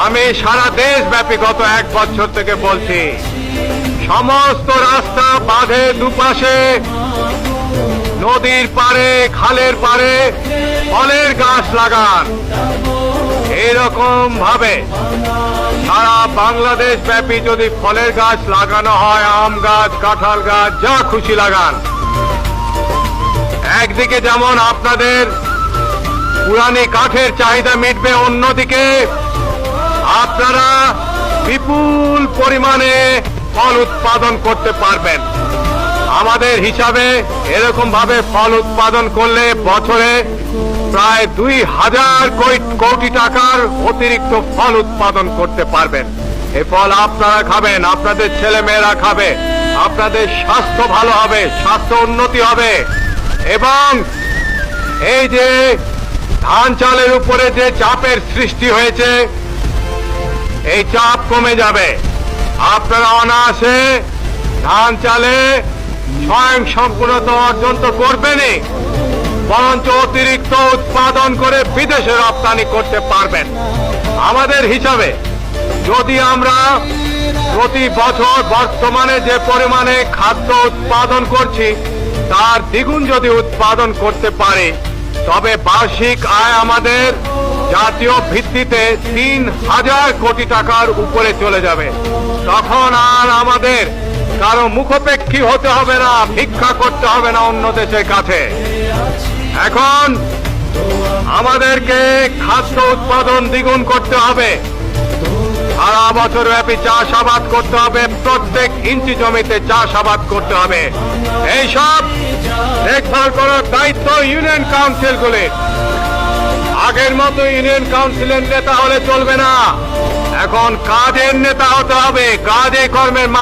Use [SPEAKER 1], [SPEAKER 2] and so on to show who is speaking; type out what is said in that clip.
[SPEAKER 1] আমি সারা দেশব্যাপী গত 1 বছর থেকে বলছি, সমস্ত রাস্তা বাঁধে দুপাশে, নদীর পাড়ে, খালের পাড়ে ফলের গাছ লাগান। এরকম ভাবে সারা বাংলাদেশ ব্যাপী যদি ফলের গাছ লাগানো হয়, আম গাছ, কাঁঠাল গাছ, যা খুশি লাগান। একদিকে যেমন আপনাদের পুরানি কাঠের চাহিদা মিটবে, অন্যদিকে আপনারা বিপুল পরিমাণে ফল উৎপাদন করতে পারবেন। আমাদের হিসাবে এরকম ভাবে ফল উৎপাদন করলে বছরে প্রায় 2000 কোটি টাকার অতিরিক্ত ফল উৎপাদন করতে পারবেন। এই ফল আপনারা খাবেন, আপনাদের ছেলে মেয়েরা খাবে, আপনাদের স্বাস্থ্য ভালো হবে, স্বাস্থ্য উন্নতি হবে, এবং এই যে ধান চালের উপরে যে চাপের সৃষ্টি হয়েছে, এই চাপ কমে যাবে। আপনারা অনায়াসে ধান চালে স্বয়ং সম্পূর্ণতা অর্জন তো করবেনই, বরঞ্চ অতিরিক্ত উৎপাদন করে বিদেশে রপ্তানি করতে পারবেন। আমাদের হিসাবে যদি আমরা প্রতি বছর বর্তমানে যে পরিমাণে খাদ্য উৎপাদন করছি তার দ্বিগুণ যদি উৎপাদন করতে পারি, তবে বার্ষিক আয় আমাদের জাতীয় ভিত্তিতে 3000 কোটি টাকার উপরে চলে যাবে। তখন আর আমাদের কারো মুখাপেক্ষী হতে হবে না, ভিক্ষা করতে হবে না অন্য দেশের কাছে। এখন আমাদেরকে খাদ্য উৎপাদন দ্বিগুণ করতে হবে, সারা বছর ব্যাপী চাষাবাদ করতে হবে, প্রত্যেক ইঞ্চি জমিতে চাষাবাদ করতে হবে। এইসব দেখভাল করার দায়িত্ব ইউনিয়ন কাউন্সিলগুলির। আগের মতো ইউনিয়ন কাউন্সিলের নেতা হলে চলবে না, এখন কাজের নেতা হতে হবে, কাজে কর্মের